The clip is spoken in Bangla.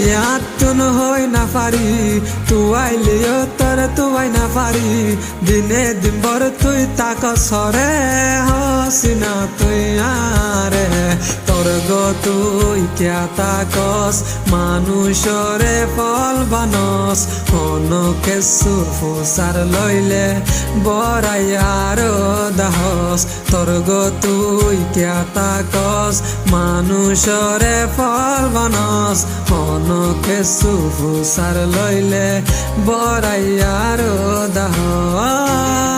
ইয়াতুন হই না পারি তুয়াইলিও তোর তুয়াই না পারি দিনে দিন বর তুই তাক সরে হসিনা তুই আরে তোর গো তুই ক্যা তাকস মানুষরে ফল বানস অনকে সুফুসার লইলে বরাইয়ার দাহস তোর গো তুই ক্যা তাকস মানুষরে ফল বানস অনকে সুফুসার লইলে বরাইয়ার দাহস